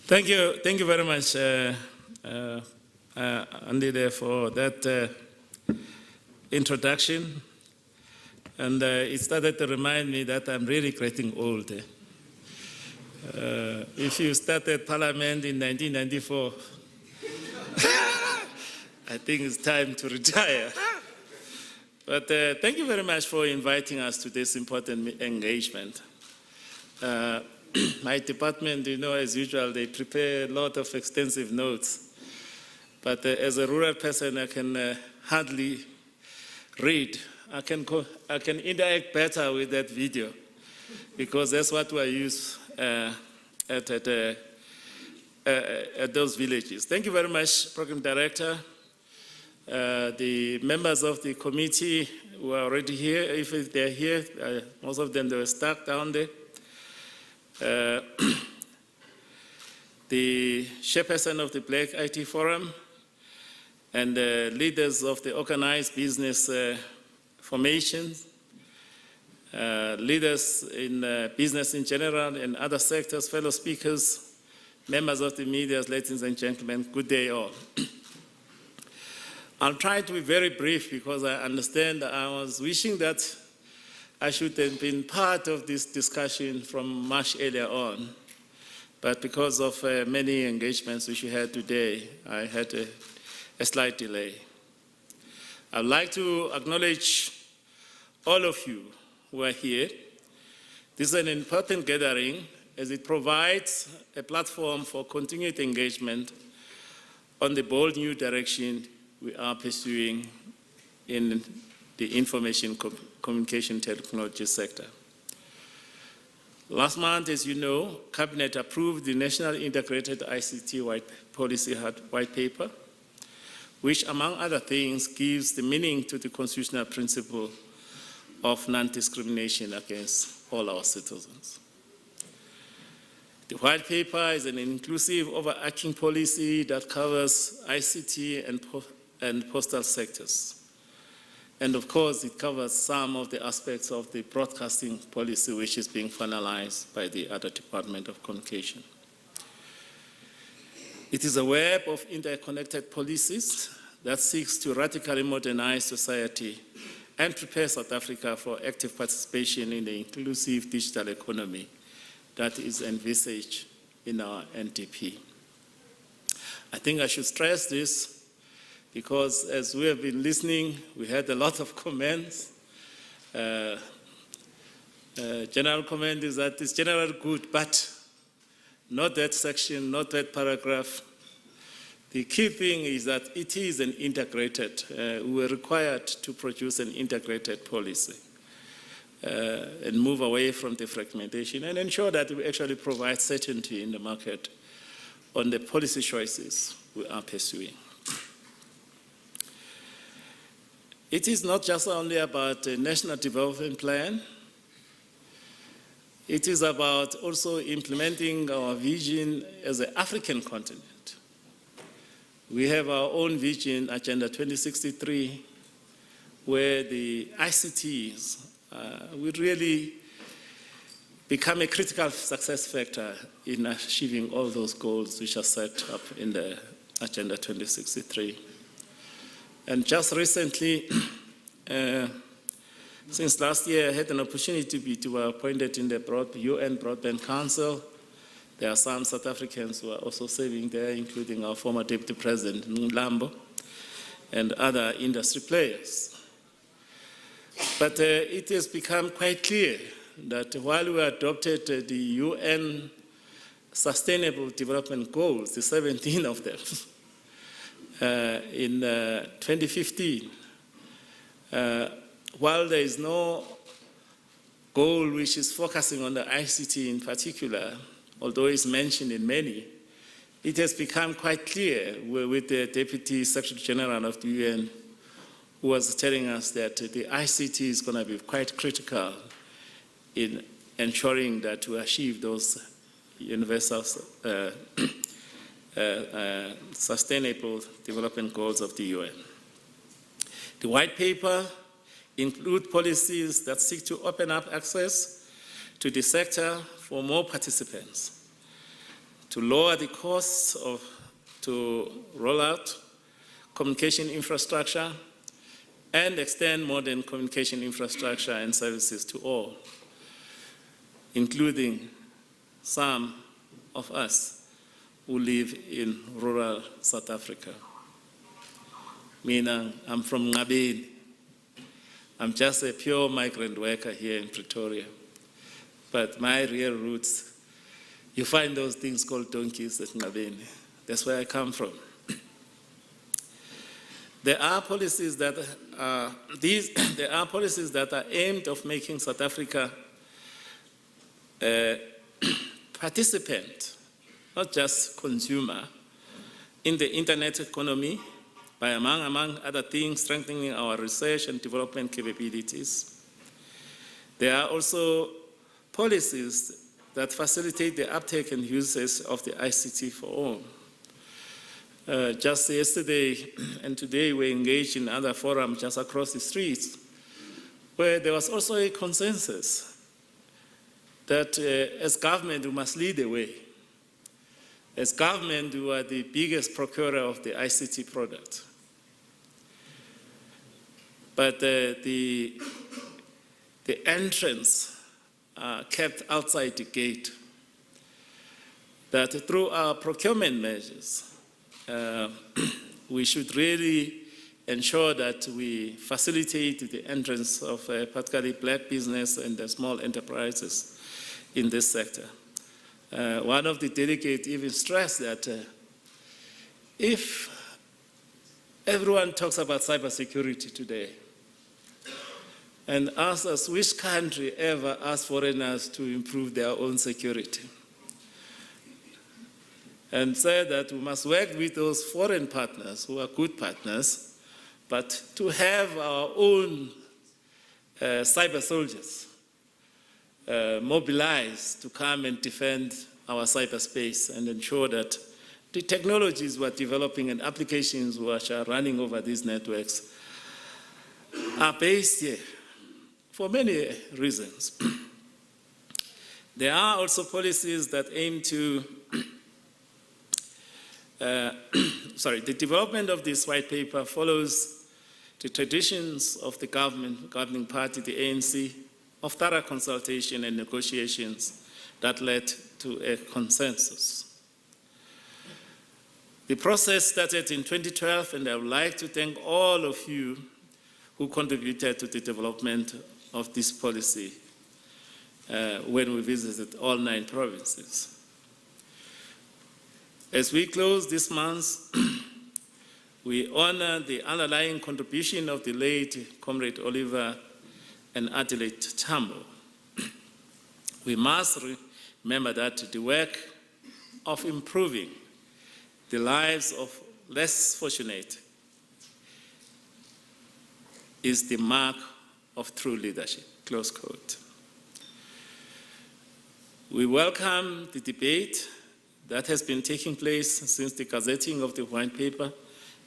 Thank you very much, Andy, there for that introduction. And it started to remind me that I'm really getting old. If you started Parliament in 1994, I think it's time to retire. But thank you very much for inviting us to this important engagement. My department, as usual, they prepare a lot of extensive notes. But as a rural person, I can hardly read. I can interact better with that video because that's what we use at those villages. Thank you very much, Program Director. The members of the committee who are already here, if they're here, most of them, they were stuck down there. The chairperson of the Black IT Forum and leaders of the organized business formations, leaders in business in general and other sectors, fellow speakers, members of the media, ladies and gentlemen, good day all. I'll try to be very brief because I understand that I was wishing that I should have been part of this discussion from much earlier on. But because of many engagements which we had today, I had a slight delay. I'd like to acknowledge all of you who are here. This is an important gathering as it provides a platform for continued engagement on the bold new direction we are pursuing in the information communication technology sector. Last month, as you know, Cabinet approved the National Integrated ICT Policy White Paper, which, among other things, gives the meaning to the constitutional principle of non-discrimination against all our citizens. The white paper is an inclusive, overarching policy that covers ICT and postal sectors. And of course, it covers some of the aspects of the broadcasting policy, which is being finalized by the other Department of Communication. It is a web of interconnected policies that seeks to radically modernize society and prepare South Africa for active participation in the inclusive digital economy that is envisaged in our NDP. I think I should stress this because as we have been listening, we had a lot of comments. General comment is that it's generally good, but not that section, not that paragraph. The key thing is that it is an integrated, we are required to produce an integrated policy and move away from the fragmentation and ensure that we actually provide certainty in the market on the policy choices we are pursuing. It is not just only about a national development plan. It is about also implementing our vision as an African continent. We have our own vision, Agenda 2063, where the ICTs will really become a critical success factor in achieving all those goals which are set up in the Agenda 2063. And just recently, since last year, I had an opportunity to be appointed in the UN Broadband Council. There are some South Africans who are also serving there, including our former Deputy President, Nlambo, and other industry players. But it has become quite clear that while we adopted the UN Sustainable Development Goals, the 17 of them, in 2015, while there is no goal which is focusing on the ICT in particular, although it's mentioned in many, it has become quite clear with the Deputy Secretary General of the UN who was telling us that the ICT is going to be quite critical in ensuring that we achieve those universal Sustainable Development Goals of the UN. The white paper includes policies that seek to open up access to the sector for more participants, to lower the costs to roll out communication infrastructure and extend modern communication infrastructure and services to all, including some of us who live in rural South Africa. Meaning, I'm from Ngabeni. I'm just a pure migrant worker here in Pretoria. But my real roots, you find those things called donkeys at Ngabeni. That's where I come from. There are policies that are aimed at making South Africa a participant, not just consumer, in the internet economy by, among other things, strengthening our research and development capabilities. There are also policies that facilitate the uptake and uses of the ICT for all. Just yesterday and today we engaged in other forums just across the streets where there was also a consensus that as government we must lead the way. As government we are the biggest procurer of the ICT product. But the entrance kept outside the gate. That through our procurement measures, we should really ensure that we facilitate the entrance of particularly black business and the small enterprises in this sector. One of the delegates even stressed that if everyone talks about cybersecurity today and asks us which country ever asked foreigners to improve their own security, and said that we must work with those foreign partners who are good partners, but to have our own cyber soldiers mobilized to come and defend our cyberspace and ensure that the technologies we're developing and applications which are running over these networks are based here for many reasons. There are also policies that aim to the development of this white paper follows the traditions of the governing party, the ANC, of thorough consultation and negotiations that led to a consensus. The process started in 2012, and I would like to thank all of you who contributed to the development of this policy when we visited all 9 provinces. As we close this month, we honor the underlying contribution of the late Comrade Oliver and Adelaide Tambo. We must remember that the work of improving the lives of less fortunate is the mark of true leadership, close quote. We welcome the debate that has been taking place since the gazetting of the white paper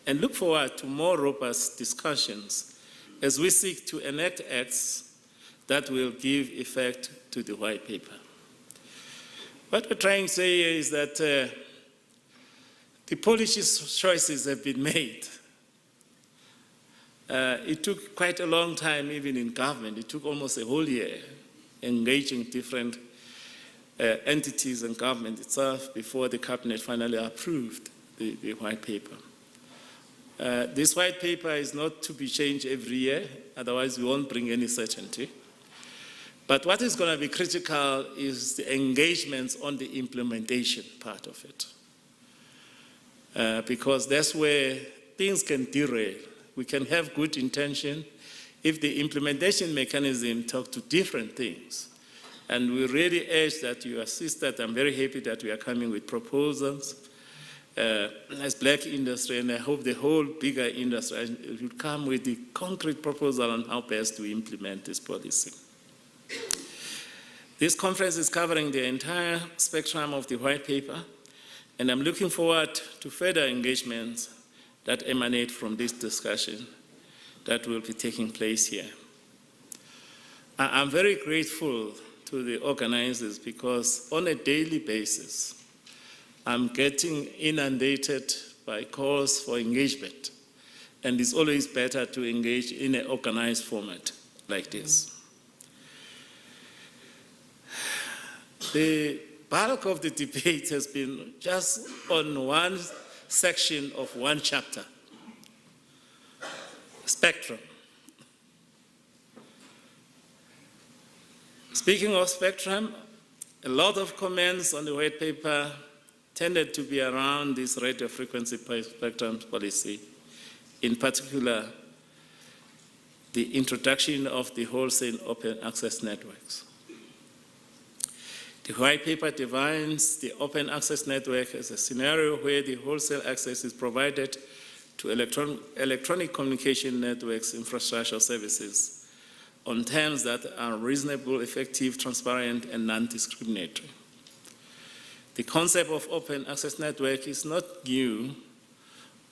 and look forward to more robust discussions as we seek to enact acts that will give effect to the white paper. What we're trying to say is that the policy choices have been made. It took quite a long time, even in government. It took almost a whole year engaging different entities and government itself before the cabinet finally approved the white paper. This white paper is not to be changed every year, otherwise we won't bring any certainty. But what is going to be critical is the engagements on the implementation part of it. Because that's where things can derail. We can have good intention if the implementation mechanism talks to different things. And we really urge that you assist that. I'm very happy that we are coming with proposals as black industry, and I hope the whole bigger industry will come with the concrete proposal on how best to implement this policy. This conference is covering the entire spectrum of the white paper, and I'm looking forward to further engagements that emanate from this discussion that will be taking place here. I'm very grateful to the organizers because on a daily basis, I'm getting inundated by calls for engagement, and it's always better to engage in an organized format like this. The bulk of the debate has been just on one section of one chapter, spectrum. Speaking of spectrum, a lot of comments on the white paper tended to be around this radio frequency spectrum policy, in particular, the introduction of the wholesale open access networks. The white paper defines the open access network as a scenario where the wholesale access is provided to electronic communication networks infrastructure services on terms that are reasonable, effective, transparent, and non-discriminatory. The concept of open access network is not new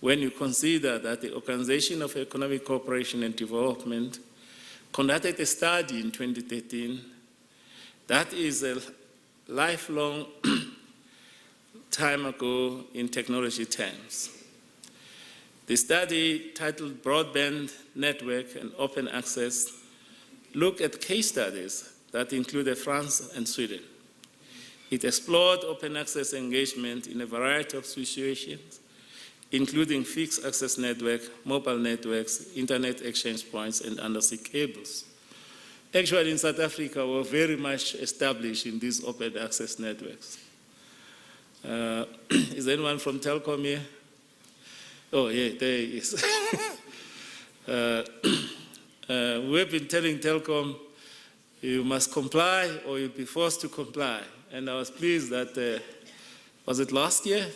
when you consider that the Organization of Economic Cooperation and Development conducted a study in 2013 that is a lifelong time ago in technology terms. The study, titled Broadband Network and Open Access, looked at case studies that included France and Sweden. It explored open access engagement in a variety of situations, including fixed access network, mobile networks, internet exchange points, and undersea cables. Actually, in South Africa, we're very much established in these open access networks. Is anyone from Telkom here? Oh, yeah, there he is. We've been telling Telkom, you must comply or you'll be forced to comply. And I was pleased that, was it last year?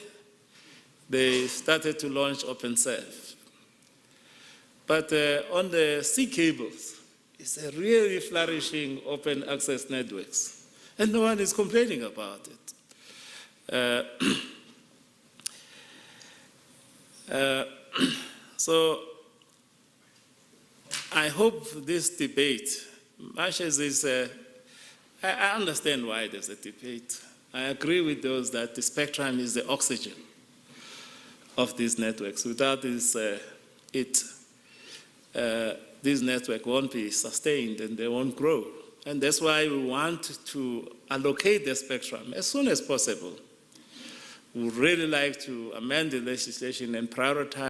They started to launch OpenServe. But on the sea cables, it's a really flourishing open access networks. And no one is complaining about it. So I hope this debate, much as is, I understand why there's a debate. I agree with those that the spectrum is the oxygen of these networks. Without this, this network won't be sustained and they won't grow. And that's why we want to allocate the spectrum as soon as possible. We would really like to amend the legislation and prioritize